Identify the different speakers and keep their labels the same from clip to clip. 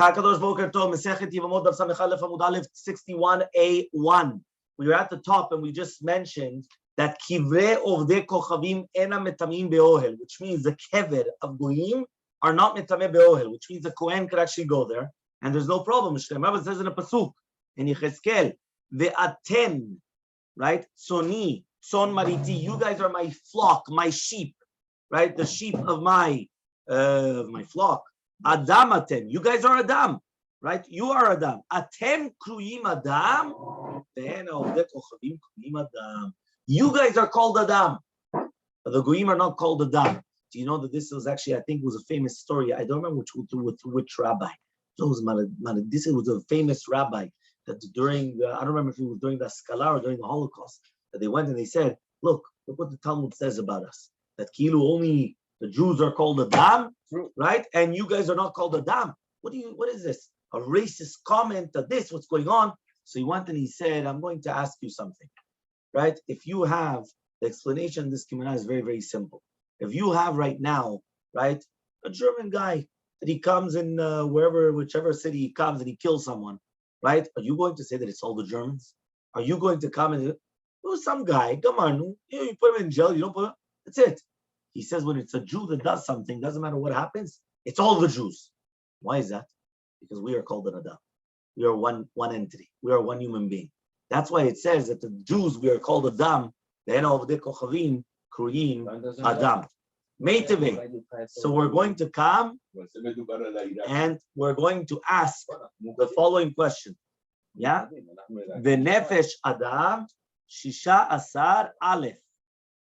Speaker 1: Kadosh Boker Tov, Masechet Yevamot Daf Samech Amud Aleph 61a1. We were at the top and we just mentioned that Kivrei Ovdei Kochavim ena metamim beohel, which means the kever of goyim are not metameh beohel, which means the Kohen could actually go there and there's no problem. Rabbi says in a pasuk in Yecheskel, ve'aten, right? Tsoni, tson mariti, you guys are my flock, my sheep, right? The sheep of my flock. Adam atem, you guys are Adam, right? You are Adam. Atem kruyim Adam, ve'en ovdei kochavim kruyim Adam. You guys are called Adam. The goyim are not called Adam. Do you know that this was actually, I think it was a famous story. I don't remember which rabbi. It was this was a famous rabbi that during, I don't remember if it was during the Skalar or during the Holocaust, that they went and they said, look what the Talmud says about us. That Kilu only the Jews are called Adam, right? And you guys are not called Adam. What is this? A racist comment of this, what's going on? So he went and he said, I'm going to ask you something, right? If you have, the explanation of this Kimana is very, very simple. If you have right now, right, a German guy that he comes in whichever city he comes and he kills someone, right? Are you going to say that it's all the Germans? Are you going to come and, some guy, come on, you put him in jail, you don't put him, that's it. He says when it's a Jew that does something, doesn't matter what happens, it's all the Jews. Why is that? Because we are called an Adam. We are one entity. We are one human being. That's why it says that the Jews, we are called Adam. Adam. So we're going to come and we're going to ask the following question. Yeah? The Nefesh Adam Shisha Asar Aleph.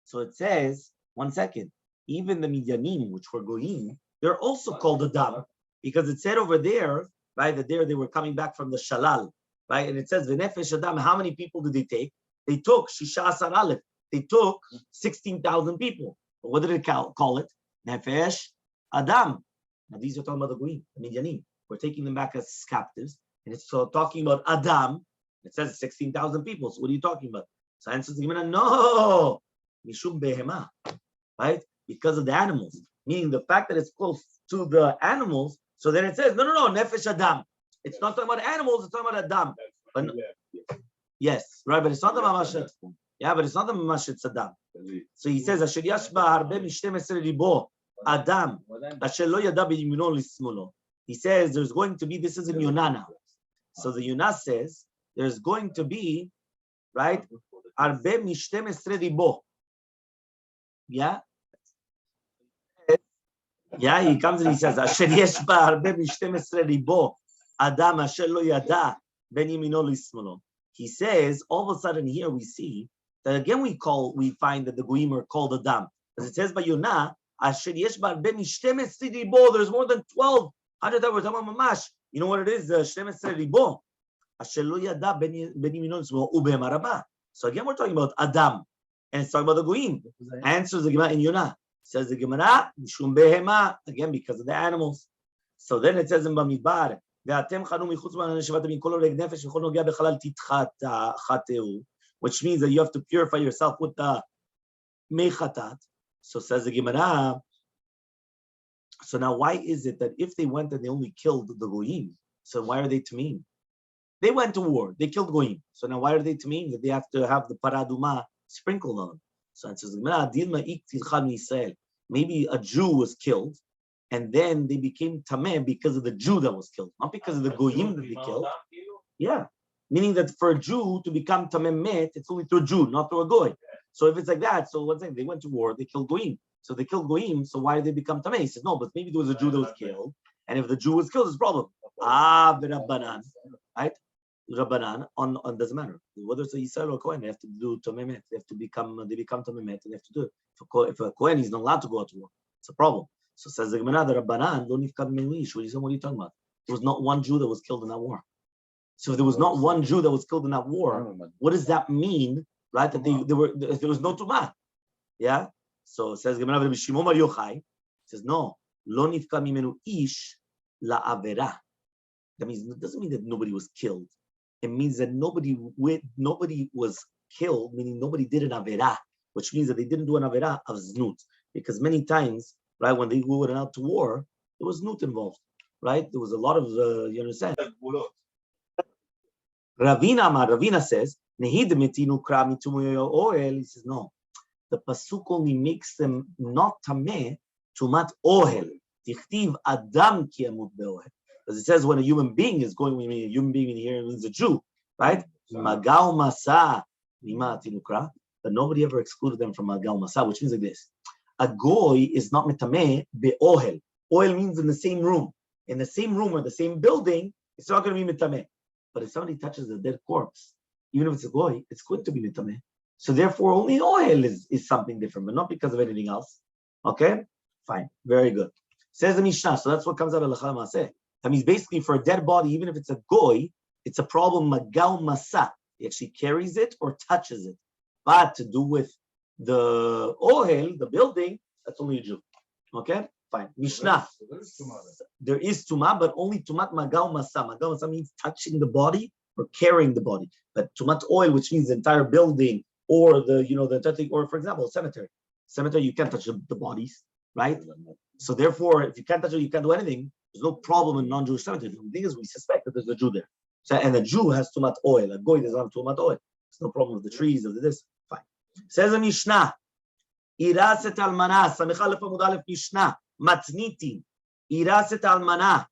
Speaker 1: So it says, one second, even the Midyanim, which were Goyim, they're also called Adam, because it said over there, right, that there they were coming back from the Shalal, right? And it says, V'nefesh Adam, how many people did they take? They took Shisha Asar Aleph. They took 16,000 people. But what did it call it? Nefesh Adam. Now these are talking about the Goyim, the Midyanim. We're taking them back as captives, and it's talking about Adam. It says 16,000 people. So what are you talking about? So answers the Gemara, no, Mishum Behema, right? Because of the animals, meaning the fact that it's close to the animals. So then it says, no, Nefesh Adam. It's not talking about animals, it's talking about Adam. But no, yes, right, but it's not the Masechet. Yeah, but it's not the Masechet Adam. So he says, Asher Yashba Harbe Mishtem Esrei Ribo Adam, Asher Lo Yada B'Yimino L'Smolo. He says there's going to be, this is in Yonah now. So the Yonah says there's going to be, right, Harbe Mishtem Esrei Ribo. Yeah? Yeah, he comes and he says, Asher Yeshba Harbe Mishtem Esrei Ribo Adam, Asher Lo Yada B'Yimino L'Smolo. He says, all of a sudden here we see that again we find that the Goyim are called Adam. As it says by Yonah, Asher Yeshba Harbe Mishtem Esrei Ribo, there's more than 1,200 that we're talking about mamash. You know what it is? Shtem Esrei Ribo. Asher Lo Yada B'Yimino L'Smolo Ubehem Araba. So again we're talking about Adam. And it's talking about the Goyim. Answers the Gemara in Yonah. Says the Gemara, Mishum Behema, again because of the animals. So then it says in Bamidbar, which means that you have to purify yourself with the mechatat. So says the Gemara. So now why is it that if they went and they only killed the Goyim, so why are they tamim? They went to war, they killed Goyim. So now why are they tamim? That they have to have the paraduma sprinkled on them. So it says, maybe a Jew was killed, and then they became tameh because of the Jew that was killed, not because of the Goyim that they killed. Yeah, meaning that for a Jew to become tameh met, it's only through a Jew, not through a Goy. So if it's like that, so one thing, they went to war, they killed Goyim. So they killed Goyim, so why did they become tameh? He says, no, but maybe there was a Jew that was killed, and if the Jew was killed, it's a problem. Rabbanan, right? Rabbanan on doesn't matter whether it's a Yisrael or a Kohen. They have to do Tomemet. They become Tomemet, and they have to do it. If a Kohen is not allowed to go out to war, it's a problem. So says the Gemara, the Rabbanan don't nifkad menuish. What are you talking about? There was not one Jew that was killed in that war. So if there was not one Jew that was killed in that war, what does that mean, right? That there was no Tumah. Yeah. So it says Gemara, Rabbi Shimon Bar Yochai says no, lo nifkad mimenu ish la avera. That means it doesn't mean that nobody was killed. It means that nobody was killed, meaning nobody did an averah, which means that they didn't do an averah of znut. Because many times, right, when they went out to war, there was znut involved. right? There was a lot of, you understand? Ravina says, he says, no. The pasuk only makes them not tameh tumat ohel. Tichtiv adam ki yamut beohel. As it says, when a human being is going, when a human being in here means a Jew, right? Magal masa mima tinukra. But nobody ever excluded them from magal masa, which means like this: a goy is not metameh beohel. Ohel means in the same room. In the same room or the same building, it's not going to be metameh. But if somebody touches a dead corpse, even if it's a goy, it's going to be metameh. So therefore, only ohel is something different, but not because of anything else. Okay, fine, very good. Says the Mishnah. So that's what comes out of Hechal Maseh. That means basically for a dead body, even if it's a goy, it's a problem. Magal masa. He actually carries it or touches it. But to do with the ohel, the building, that's only a Jew. Okay, fine. Mishnah. There is tuma, but only tumat magal masa. Magal masa means touching the body or carrying the body. But tumat oil, which means the entire building or the entire thing, or for example, cemetery. Cemetery, you can't touch the bodies, right? So therefore, if you can't touch it, you can't do anything. There's no problem in non-Jewish cemetery. The thing is, we suspect that there's a Jew there. So, and a Jew has tumat oil. A goy doesn't have tumat oil. There's no problem with the trees of this. Fine. Says the Mishnah. Iraset almana. Samicha lefamud alef Mishnah. Matniti. Iraset almana.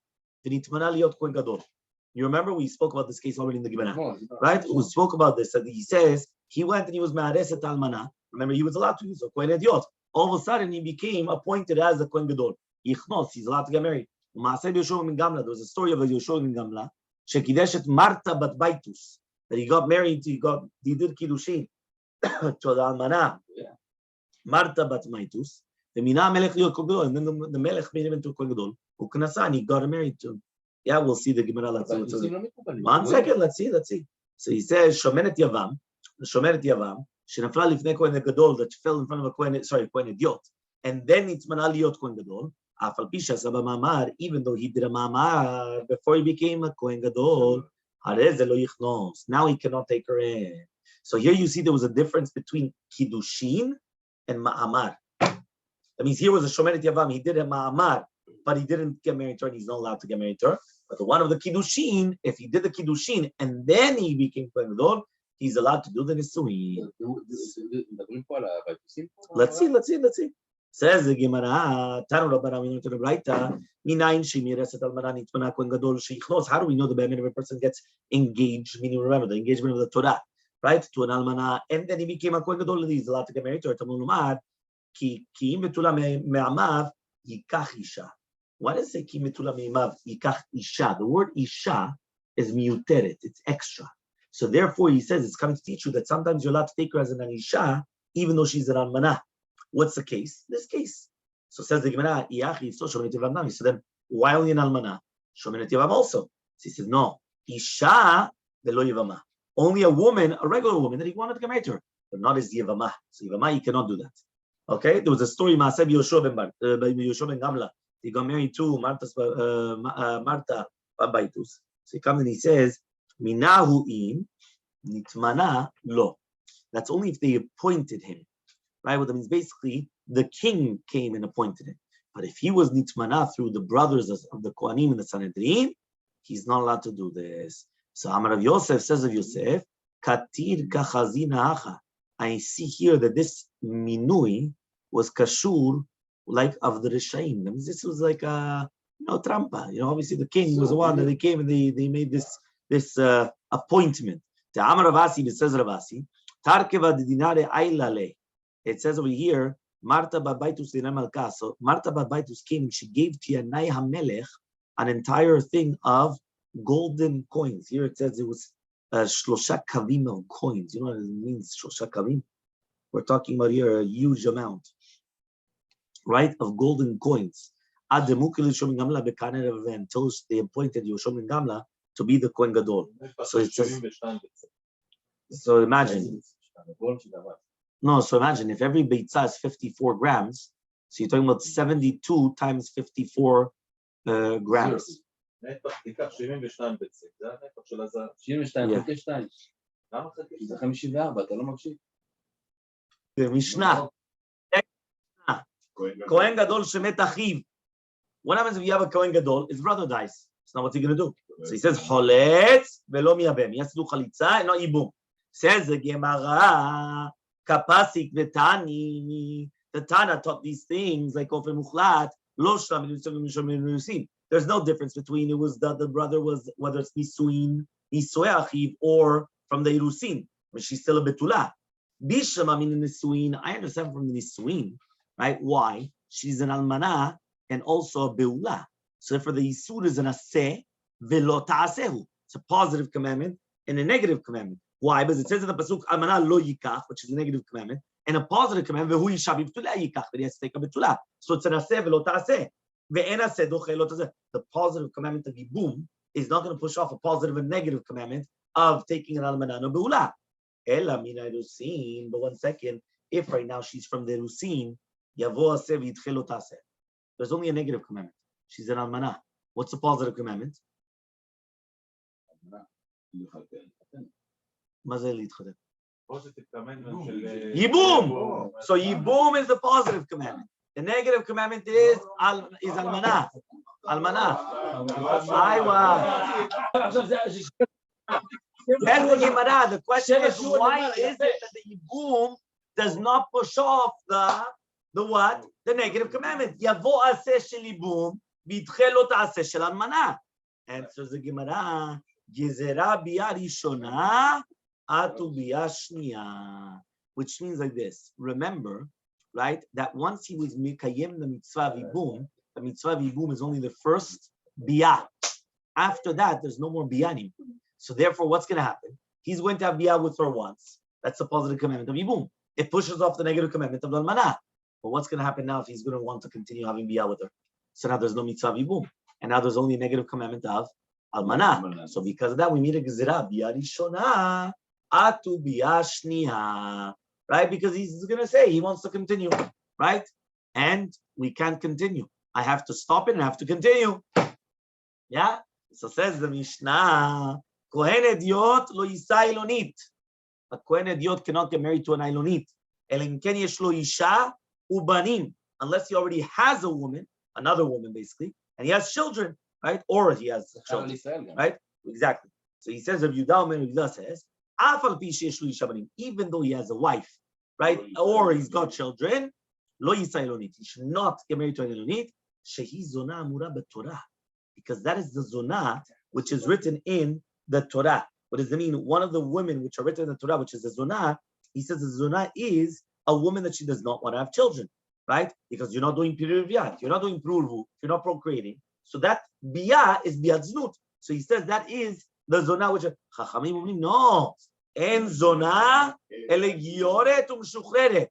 Speaker 1: V'nitmana liot kohen gadol. You remember we spoke about this case already in the Gemara, right? We spoke about this. That he says he went and he was ma'areset almana. Remember, he was allowed to use a kohen idiot. All of a sudden, he became appointed as a kohen gadol. Yichnos, he's allowed to get married. Masechet Yevamot Daf. There was a story of a Yoshua ben Gamla. Shekideshet Marta bat Baitus. That he got married. He did kiddushin to the almana. Marta bat Baitus. The mina melech liot kohen gadol, and then the melech made him into a kohen gadol. Uknasa, and he got married to him. Yeah, we'll see the Gemara. Let's see. 1 second. Let's see. So he says, Shomenet Yavam, Shenafla lifnei kohen gadol, that fell in front of a kohen idiot, and then it's manaliot kohen gadol. Afal pisha saba mamar, even though he did a mamar before he became a kohen gadol, harez lo yichnos. Now he cannot take her in. So here you see there was a difference between kiddushin and ma'amar. That means here was a Shomenet Yavam. He did a ma'amar, but he didn't get married to her, and he's not allowed to get married to her. But the one of the kiddushin, if he did the kiddushin and then he became kohen gadol, he's allowed to do the nisuin. Let's see. Says the Gemara, Tanu Rabbanan, we know to the Braita, Minayin shemireset almana nitmana kohen gadol sheichnos. How do we know the be'emet if a person gets engaged? Meaning, remember the engagement of the Torah, right? To an almana, and then he became a kohen gadol, and he's allowed to get married to her. Tamul lumad ki im betula me'amav yikach isha. Why does it say ki metula me'amav yikach isha? The word isha is miuteret, it's extra. So therefore, he says it's coming to teach you that sometimes you're allowed to take her as an isha, even though she's an almana. What's the case? This case. So says the Gemara, Iachi, so Shomenet Yavam. So then, why only an almana? Shomenet Yavam also. So he says, no, isha velo Yevama. Only a woman, a regular woman, that he wanted to get married to her, but not as Yevama. So Yevama, he cannot do that. Okay? There was a story, Masechet Yevamot Daf. He got married to Marta Baitus. So he comes and he says, Minahu in nitmana lo. That's only if they appointed him. Right? What that means basically, the king came and appointed him. But if he was nitmana through the brothers of the Kohanim and the Sanhedrin, he's not allowed to do this. So Amar of Yosef says of Yosef, Katir kachazina hacha. I see here that this minui was kashur, like of the Rishaim. That means this was like a trampa. Obviously the king was the one that they came and they made this appointment. The Amar Ravasi, it says Ravasi, Tarkeva dinare ailale. It says over here, Marta bat Baitus dinah malka. So Marta bat Baitus came and she gave to Yanai HaMelech an entire thing of golden coins. Here it says it was shlosha kavim of coins. You know what it means, shlosha kavim? We're talking about here a huge amount, right, of golden coins. Until they appointed Yoshua ben Gamla to be the Kohen Gadol. So it says, so imagine. No, so imagine if every beitzah is 54 grams, so you're talking about 72 times 54 grams. The Mishnah. Kohen Gadol shemet achiv. What happens if you have a Kohen Gadol? His brother dies. So now what's he going to do? So he says, Choletz velo miyabem. He has to do chalitza and not yibum. Says the Gemara, Kapasik vetani. The Tana taught these things like Ofen Muchlat. There's no difference between it was the brother was whether it's Nisuin, Nisuei Achiv, or from the Irusin, but she's still a Betula. Bisham, in the Nisuin, I understand from the Nisuin, right? Why? She's an Almana and also a Beula. So for the Yisur is an Aseh, Velo Ta'asehu. It's a positive commandment and a negative commandment. Why? Because it says in the Pasuk, Almana lo yikach, which is a negative commandment, and a positive commandment, Vehu yisha b'betula yikach, that he has to take a betula. So it's an Aseh, Velo Ta'aseh. The positive commandment of Yibum is not going to push off a positive and negative commandment of taking an almana no beula. Ela mina rusin. But 1 second, if right now she's from the rusin, yavo aseh v'yitchelo taseh. There's only a negative commandment. She's an almana. What's the positive commandment? Yibum. So Yibum is the positive commandment. The negative commandment is almana. Almana. The question is, why is it that the Yibum does not push off the what? The negative commandment. Yavo aseh shel Yibum v'yitchel lo ta'aseh shel almana. Answers the Gemara. Gezerah biya rishona atu biya shniya. Which means like this. Remember, right, that once he was mikayem the mitzvah vibum, the mitzvah vibum is only the first biyah. After that, there's no more biyanim. So therefore, what's going to happen? He's going to have biyah with her once. That's the positive commandment of vibum. It pushes off the negative commandment of almanah. But what's going to happen now if he's going to want to continue having biyah with her? So now there's no mitzvah vibum, and now there's only a negative commandment of almanah. So because of that, we meet a gezerah biyah rishona atu biyah shniya. Right? Because he's going to say he wants to continue, right? And we can't continue. I have to stop it and I have to continue. Yeah? So says the Mishnah, Kohen Ediot lo yisa ilonit. A Kohen Ediot cannot get married to an Ilonit. Elim ken yesh lo isha ubanim. Unless he already has a woman, another woman basically, and he has children, right? Or he has children, right? Exactly. So he says, Rabbi Yudah says, even though he has a wife, right, or he's got children, lo yisa ilonit. He should not get married to an ilonit. Shehi zona amura b'Torah, because that is the zona which is written in the Torah. What does it mean? One of the women which are written in the Torah, which is the zona, he says the zona is a woman that she does not want to have children, right? Because you're not doing piruviyat, you're not doing prurvu, you're not procreating. So that biyah is biyat znut. So he says that is the zona which Chachamim אומרים, no, en zona ele gioret umshuchreret.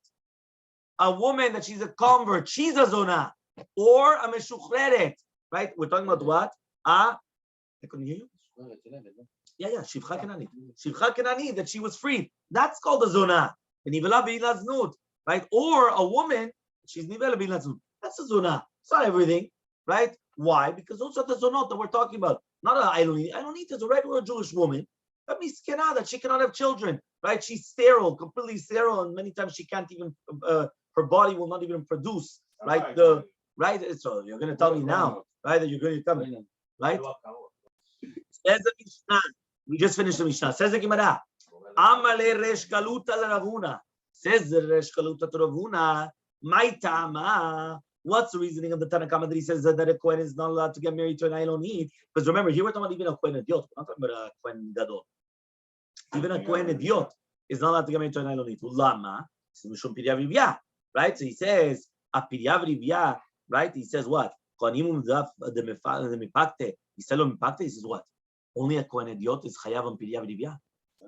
Speaker 1: A woman that she's a convert, she's a zona, or a meshuchreret, right? We're talking about what? I couldn't hear you. Yeah, shivcha kenani. Shivcha kenani, that she was freed. That's called a zona. Nivela b'ila znut, right? Or a woman, she's nivela b'ila znut. That's a zona. It's not everything, right? Why? Because those are the zonot that we're talking about. Not an Ilonit. Ilonit is a regular Jewish woman. That means that she cannot have children, right? She's sterile, completely sterile, and many times she can't even, her body will not even produce, right? So you're going to tell me now, right? That you're going to tell me, right? Says the Mishnah. We just finished the Mishnah. Says the Gemara. Amale resh galuta l'Ravuna. Says the resh galuta to Ravuna. My tama. What's the reasoning of the Tanakama that he says that a Kohen is not allowed to get married to an Ilonit? Because remember, here we're talking about even a Kohen Idiot. We're not talking about a Kohen Gadol. Even a Kohen Idiot is not allowed to get married to an Ilonit. Ulama, right? So he says, a Pirya, right? He says what? He says what? Only a Kohen Idiot is Chayav on Pirya,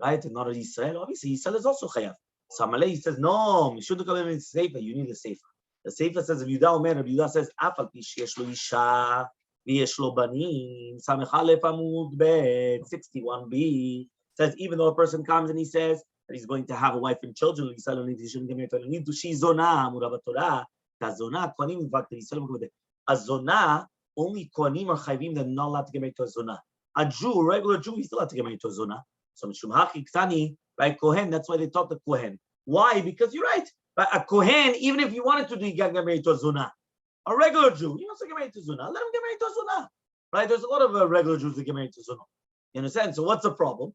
Speaker 1: right? And not an Israel. Obviously, Israel is also Chayav. So Elmaleh, he says, no, you need a Sefer. The Sefer says, if Yudah Omer, Rabbi Yudah says, Afal pi sheyesh lo isha, v'yesh lo banim, Samech Aleph Amud Bet, 61b, says, even though a person comes and he says that he's going to have a wife and children, he shouldn't get married to a Ilonit, she zona, amura b'Torah, ta zona, kohanim, in fact, a zona, only kohanim are chayvim, they're not allowed to get married to a zona. A Jew, a regular Jew, he's still allowed to get married to a zona. So, Mishum Hachi Ktani, right, Kohen, that's why they taught the Kohen. Why? Because you're right. A Kohen, even if you wanted to do, you can't get married to a zona. A regular Jew, he wants to get married to Zuna. Let him get married to a Zuna. Right? There's a lot of regular Jews that get married to Zuna. You understand? So what's the problem?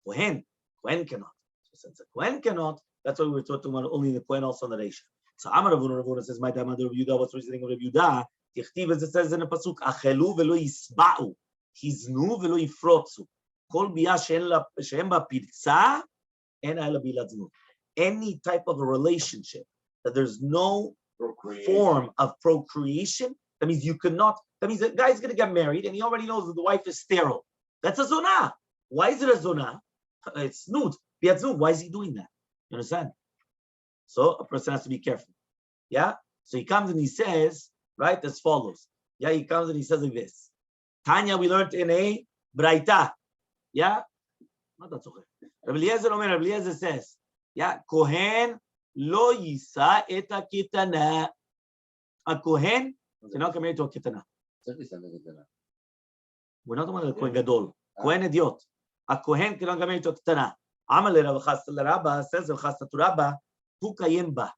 Speaker 1: Kohen cannot. So since a Kohen cannot, that's why we're talking about only the Kohen, also narration. So Amar Ravuna says, my time Rabbi Yehuda, what's the reasoning of Rabbi Yehuda? Tichtiv, as it says in the pasuk, achelu velo yisba'u, hiznu velo yifrotzu, kol biyah she'en ba pirtza, en ela bilad znut. Any type of a relationship that there's no form of procreation, that means you cannot, that means the guy's going to get married and he already knows that the wife is sterile. That's a zonah. Why is it a zonah? It's znut. Why is he doing that? You understand? So a person has to be careful. Yeah? So he comes and he says, right, as follows. Yeah, he comes and he says like this. Tanya, we learned in a braita. Yeah? Not that's okay. Rabbi Eliezer says, yeah, Kohen lo yisa et kitana. A Kohen cannot come married to a kitana. We're not talking about a Kohen gadol. Kohen idiot. A Kohen cannot come married to a kitana. Elmaleh Rabbi says Rabbi hu kayem ba.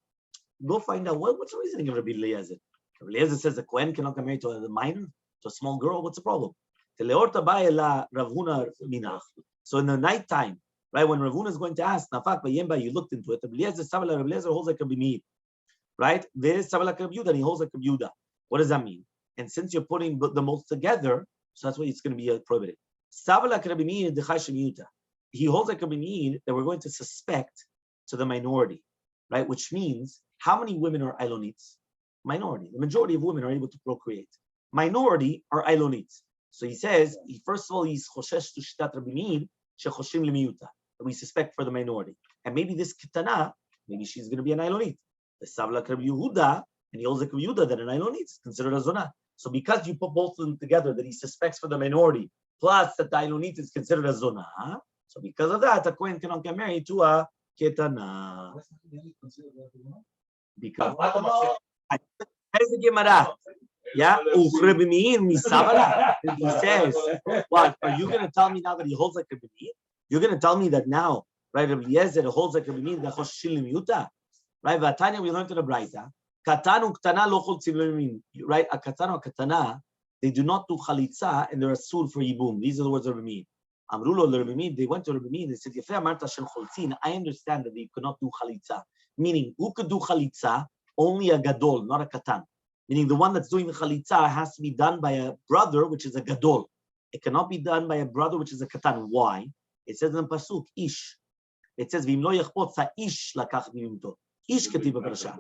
Speaker 1: Go find out what's the reasoning of Rabbi Eliezer. Rabbi Eliezer says the Kohen cannot get married to a minor, to a small girl. What's the problem? So in the night time, right, when Rav Huna is going to ask, Nafak Bayemba, you looked into it. Rabbi Eliezer holds like a bimid, right? There is Sabala Kabyuda, and he holds like a Kabyuda. What does that mean? And since you're putting the most together, so that's why it's going to be prohibited. Sabala Kabyuda, Dechai Shemiyuta. He holds like a bimid that we're going to suspect to the minority, right? Which means how many women are Ilonites? Minority. The majority of women are able to procreate. Minority are Ilonites. So he says, first of all, he's choshesh to shtat Rabbi Meir, shechoshim lemiyuta. We suspect for the minority. And maybe this kitana, maybe she's going to be an Ilonit. The Savla Rabbi Yehuda, and he holds like Rabbi Yehuda that an Ilonit is considered a zonah. So because you put both of them together, that he suspects for the minority, plus that the Ilonit is considered a zonah, so because of that, a Kohen cannot get married to a kitana. Because as the Gemara, yeah, he says, what? Are you going to tell me now that he holds like a Rabbi? You're going to tell me that now, right? Rabbi Eliezer holds like a Rabbi that choshim lemiyuta, right? Vatanya, we learned in the Braita, katanu ktana lo chotzim lemiyuta, right? A katana, they do not do chalitza, and they're asur for yibum. These are the words of Rabbi Meir. Amrulo Rabbi Meir. They went to Rabbi Meir and they said, Yefei amarta shel choltzin. I understand that they could not do chalitza. Meaning, who could do chalitza? Only a gadol, not a katan. Meaning, the one that's doing the chalitza has to be done by a brother, which is a gadol. It cannot be done by a brother, which is a katan. Why? It says in the pasuk, ish. It says, V'im lo yachpot sa ish lakach mimto. Ish ketiv b'parasha.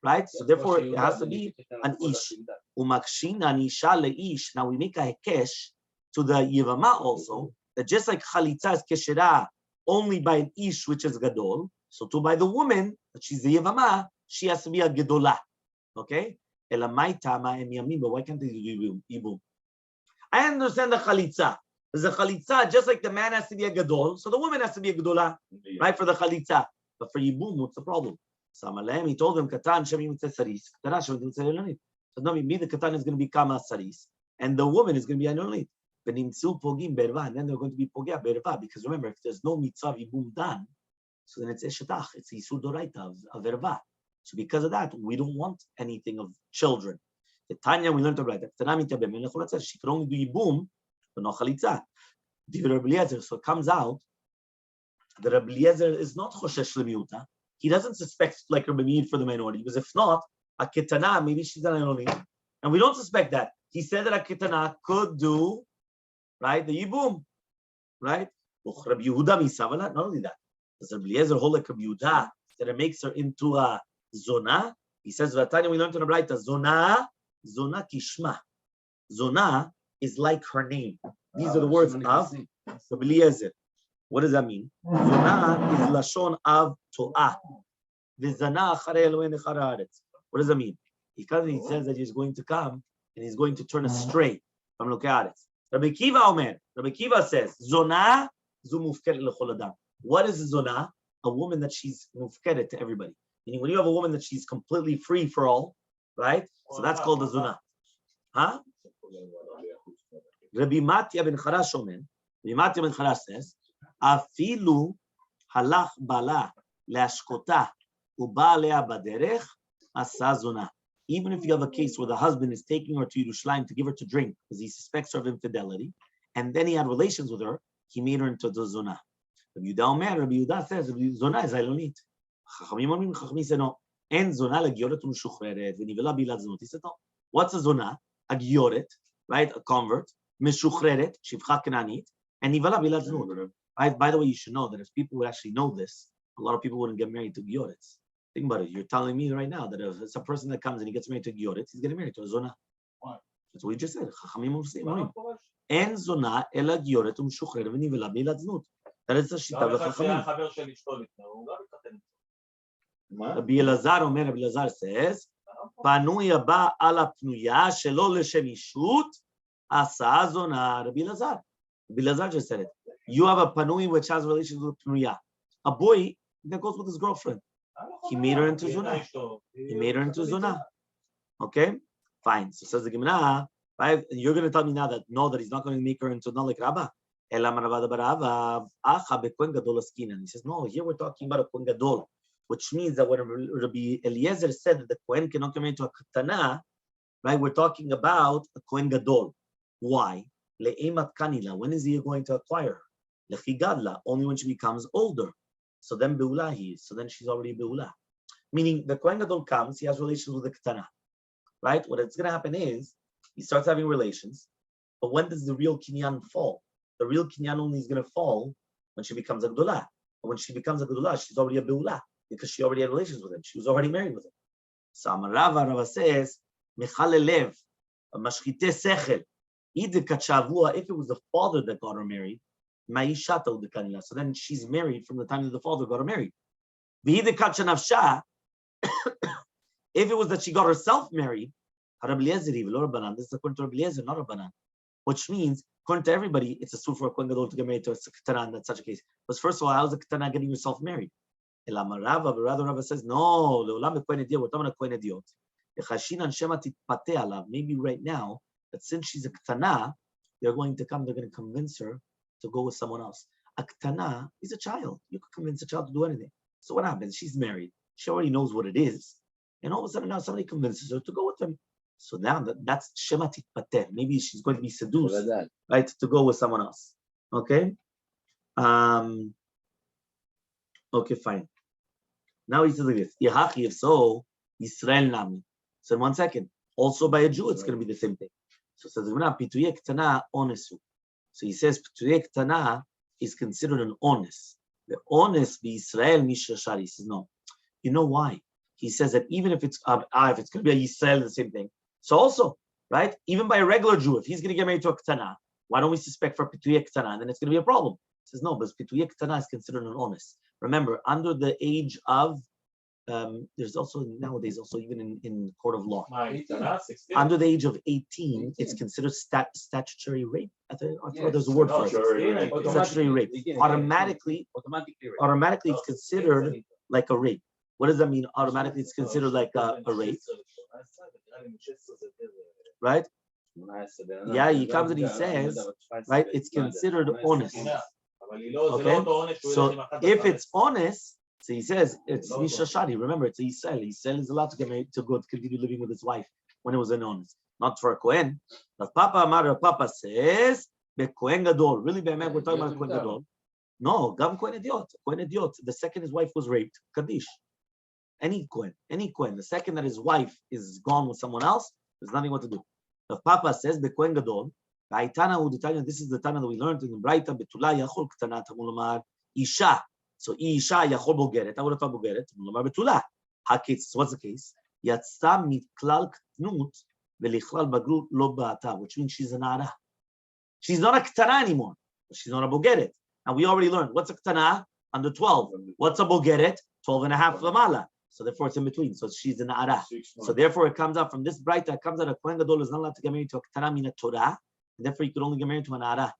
Speaker 1: Right? So therefore, it has to be an ish. Umakshina nisha leish. Now we make a hekesh to the Yevama also, that just like chalitza is keshera only by an ish, which is gadol, so too by the woman, that she's the Yevama, she has to be a gedola. Okay? Elamai tama em yamim, but why can't they do yibum? I understand the chalitza. There's a chalitza, just like the man has to be a gadol, so the woman has to be a gedola, right, for the chalitza. But for yibum, what's the problem? So Elmaleh, he told them, Katan Shemim Saris. Katan Shemim Saris. So no, maybe the Katan is going to become a Saris, and the woman is going to be a Nonit. And then they're going to be Pogea Berva, because remember, if there's no mitzvah yibum done, so then it's Eshetach, it's Isur Doraita of Verva. So because of that, we don't want anything of children. The Tanya, we learned to write that. She can only do yibum, but not chalitza. So it comes out that Rabbi Eliezer is not choshesh lemiyuta. He doesn't suspect like Rabbi Meir for the minority, because if not, a kitana, maybe she's an minority, and we don't suspect that. He said that a kitana could do, right, the yibum, right? Rabbi Yehuda misavala. Not only that, does Rabbi Eliezer hold like Rabbi Yehuda that it makes her into a zona? He says, "Vatanya, we learned in the Braita, zona kishma. Zona is like her name." These are the words of Rabbi Eliezer. What does that mean? Zona is lashon av to'ah. V'zana acharei Eloheinu echad haaretz. What does that mean? Because he says that he's going to come and he's going to turn astray from Elokei haaretz. Rabbi Kiva says, zona zu mufkeret lechol adam. What is zona? A woman that she's mufkeret to everybody. Meaning, when you have a woman that she's completely free for all, right? So that's called a zona. Huh? Rabbi Matya ben Charash says, Afilu halach bala leashkota uba alea baderech asa zona. even if you have a case where the husband is taking her to Yerushalayim to give her to drink because he suspects her of infidelity, and then he had relations with her, he made her into the zonah. Rabbi Yehuda says, zonah is Ilonit. Chachamim said, no. En zonah legioret u'meshuchreret v'nivela bilat znut. He said, no. What's a zonah? A gioret, right? A convert. Meshuchreret, shivcha kenanit, and nivela bilat znut. Right? By the way, you should know that if people would actually know this, a lot of people wouldn't get married to giorets. Think about it. You're telling me right now that if it's a person that comes and he gets married to a gioret, he's getting married to a zonah. Why? That's what you just said. En zonah ela gioret u'meshuchreret v'nivela bilat znut. That is the shita of the chachamim. Rabbi Elazar says, "Panui haba ala pnuya shelo leshem ishut asa zonah." Rabbi Elazar just said it. You have a panui which has relations with pnuya. A boy that goes with his girlfriend. He made her into zonah. Okay, fine. So says the Gemara, right? And you're going to tell me now that no, that he's not going to make her into not like Rabba. He says, no, here we're talking about a Kohen Gadol, which means that when Rabbi Eliezer said that the Kohen cannot come into a Katana, right, we're talking about a Kohen Gadol. Why? When is he going to acquire her? Only when she becomes older. So then Beula he is. So then she's already Beula. Meaning the Kohen Gadol comes, he has relations with the Katana. Right? What's going to happen is, he starts having relations, but when does the real Kinyan fall? The real Kinyan only is going to fall when she becomes a Gdolah. But when she becomes a Gdolah, she's already a Beula, because she already had relations with him. She was already married with him. So Rava says, Mechalelev, Mashchite Sechel, if it was the father that got her married, so then she's married from the time that the father got her married. If it was that she got herself married, this is according to Rabbi Eliezer, not Rabbanan. Which means, according to everybody, it's a suit for a Kohen Gadol to get married to a Ketana, and that's such a case. But first of all, how's a Ketana getting herself married? But rather Rava says, no, we're talking about Kohen Idiot. Maybe right now, that since she's a Ketana, they're going to convince her to go with someone else. A Ketana is a child. You could convince a child to do anything. So what happens? She's married. She already knows what it is. And all of a sudden now somebody convinces her to go with him. So now that's Shema Titpateh. Maybe she's going to be seduced, right, to go with someone else. Okay? Okay, fine. Now he says like this. If so, Yisrael Nami. So in 1 second. Also by a Jew, it's going to be the same thing. So it says, Pituye Ktana Onesu. So he says, Pituye Ktana is considered an honest. The honest be Israel Mishashari. He says, no. You know why? He says that even if it's going to be a Yisrael, the same thing. So also, right, even by a regular Jew, if he's going to get married to a Ktana, why don't we suspect for Pituye Ktana? And then it's going to be a problem. He says, no, but Pituye Ktana is considered an honest. Remember, under the age of, there's also nowadays also even in court of law, under the age of 18, it's considered statutory rape. I thought there's a word for it. Statutory rape. Automatically, it's considered like a rape. What does that mean? Automatically, it's considered like a rape, right? Yeah, he comes and he says, right? It's considered honest. Okay, so if it's honest, so he says it's Mishashari. Remember, it's a Yisrael. Yisrael is allowed to get married to go to continue living with his wife when it was an honest, not for a Kohen. But Papa says, "Be Kohen Gadol." Really, we're talking about Kohen Gadol. No, Gam Kohen Idiot. The second his wife was raped, Kaddish. Any Kohen. The second that his wife is gone with someone else, there's nothing what to do. The Papa says, "Be Kohen Gadol." This is the Tana that we learned in the Braita. Betula Yachol Ktana Tamulomar Isha. So Isha Yachol Bogeret. I would have thought Bogeret. Tamulomar Betula. Hakitz. What's the case? Yatsa Mitklal Ktnut Velichlal Bagrut Lo Ba'ata, which means she's an Ara. She's not a Ktana anymore. She's not a Bogeret. Now we already learned what's a Ktana under 12. What's a Bogeret? 12 and a half Lamala. So therefore it's in between. So she's an Ara. So therefore it comes out from this Braita. It comes out a Kohen Gadol is not allowed to get married to a Ktana min Torah. And therefore, you could only get married to an Ara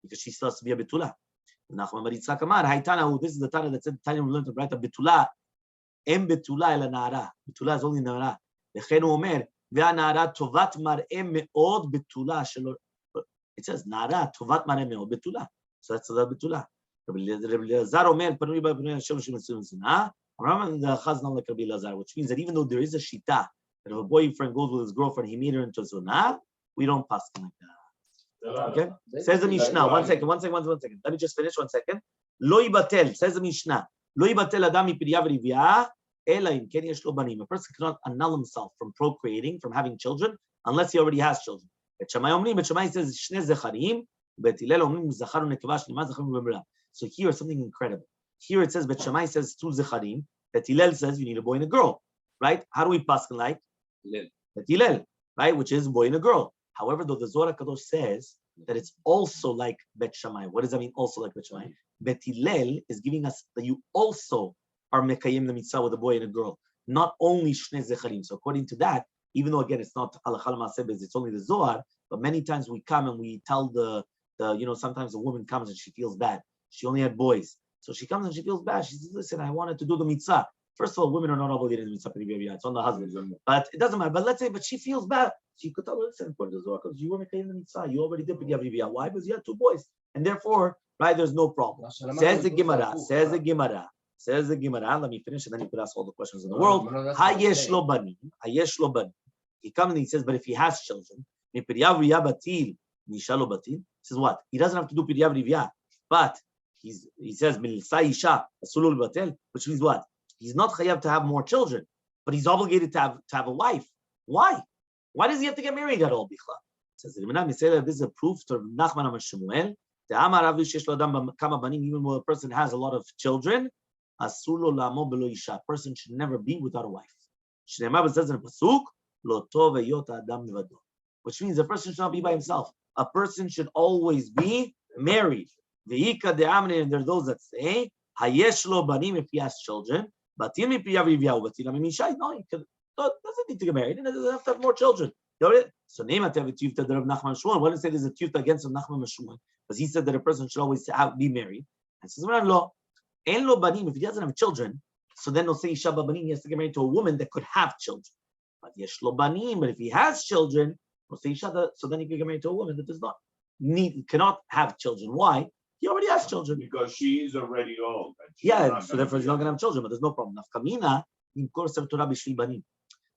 Speaker 1: because she still has to be a Betula. This is the Tana that said the Tanya we learned to write a Betula. Em Betula el Nara. Betula is only Nara. V'chenu omer ve'anara tovat mar'eh me'od Betula shelo. It says Nara tovat mar'eh me'od Betula. So that's the Betula. Rabbi Elazar omer panui ba'panui Hashem shemasirim sinah. Abraham the Chaz not like Rabbi Elazar, which means that even though there is a shita But if a boyfriend goes with his girlfriend, he made her into zunah, we don't pass like that. Okay? Says the Mishnah. One second. Let me just finish 1 second. Lo yibatel, says the Mishnah. Lo yibatel adam mipiriya v'rivya, ela im ken yesh lo banim. A person cannot annul himself from procreating, from having children, unless he already has children. Bet Shammai says shne zecharim, bet Hillel omrim zachar u'nekeva shnima zacharim v'mra. So here is something incredible. Here it says Bet Shammai says two zecharim, bet Hillel says you need a boy and a girl, right? How do we paskin like? Bet Hillel, right? Which is a boy and a girl. However, though the Zohar HaKadosh says that it's also like Bet Shammai. What does that mean? Also like Bet Shammai. Bet Hillel is giving us that you also are mekayim the mitzvah with a boy and a girl, not only shnei zecharim. So according to that, even though again it's not halacha l'maaseh, it's only the Zohar, but many times we come and we tell the sometimes a woman comes and she feels bad. She only had boys, so she comes and she feels bad. She says, "Listen, I wanted to do the mitzvah." First of all, women are not obligated to mitzvah. It's on the husband, but it doesn't matter. But let's say, but she feels bad. She could tell her, "Listen, according to the Zohar, you were mekayim the mitzvah. You already did p'nei. Why? Because you had two boys, and therefore." Right, there's no problem. Says the Gemara. Let me finish, and then you could ask all the questions in the world. Hayesh lo banim. He comes and he says, but if he has children, he says what? He doesn't have to do pirya v'rivya, but he says which means what? He's not chayav to have more children, but he's obligated to have a wife. Why? Why does he have to get married at all? Says the Gemara. This is a proof to Nachman and Shmuel. Even though a person has a lot of children, a person should never be without a wife. It says in a pasuk, which means a person should not be by himself. A person should always be married. And there are those that say, if he has children, no, he doesn't need to get married. He doesn't have to have more children. So name it Rav Nachman Shmuel. Why did it say there's a tiyuta against Nachman Shmuel? Because he said that a person should always be married. And says, if he doesn't have children, so then they'll say Isha Banim, he has to get married to a woman that could have children. But if he has children, we'll say Isha, so then he can get married to a woman that does not cannot have children. Why? He already has children.
Speaker 2: Because she is already old.
Speaker 1: Yeah, so therefore he's not going to have children, but there's no problem. Nafkamina, the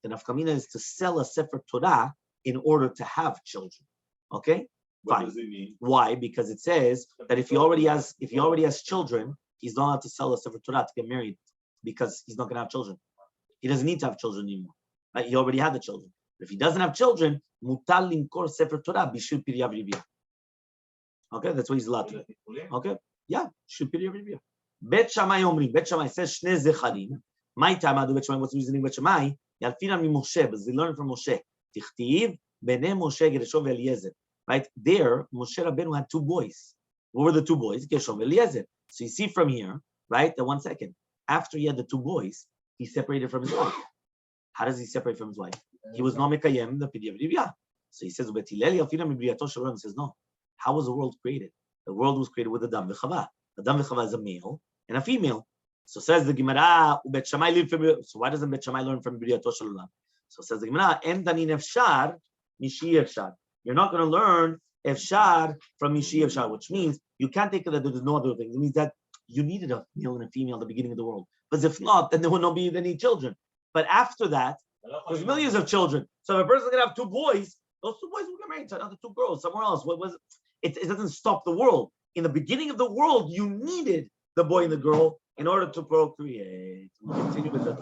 Speaker 1: nafkamina is to sell a sefer Torah in order to have children. Okay?
Speaker 2: What
Speaker 1: Fine.
Speaker 2: does it mean?
Speaker 1: Why? Because it says that if he already has children, he's not allowed to sell a sefer Torah to get married because he's not going to have children. He doesn't need to have children anymore. Right? He already had the children. But if he doesn't have children, mutal limkor sefer Torah bishul pirya v'rivya. Okay, that's what he's allowed to do. Okay, yeah, bishul pirya v'rivya. Bet Shammai omrim. Bet Shammai says shnei zecharim. My time I do Bet Shammai. What's the reasoning Bet Shammai? Yalfina mi Moshe, but they learn from Moshe. Tichtiv bnei Moshe Gershom ve'Eliezer. Right there, Moshe Rabbeinu had two boys. What were the two boys? Gershom and Eliezer. So you see from here, right? That 1 second. After he had the two boys, he separated from his wife. How does he separate from his wife? He was not mekayem the pirya v'rivya. So he says, "Bet Hillel yalfina mi briyato shel He says, no. How was the world created? The world was created with Adam v'Chava. Adam v'Chava is a male and a female. So says the Gemara, Bet Shammai live from. So why doesn't Bet Shammai learn from briyato shel Olam? So says the Gemara, En danin efshar mishi efshar. You're not going to learn efshar from mishi efshar, which means you can't take it that there's no other thing. It means that you needed a male and a female at the beginning of the world. Because if not, then there will not be any children. But after that, there's millions of children. So if a person's going to have two boys, those two boys will get married to another two girls somewhere else. What was it? It doesn't stop the world. In the beginning of the world, you needed the boy and the girl in order to procreate. We'll continue with that.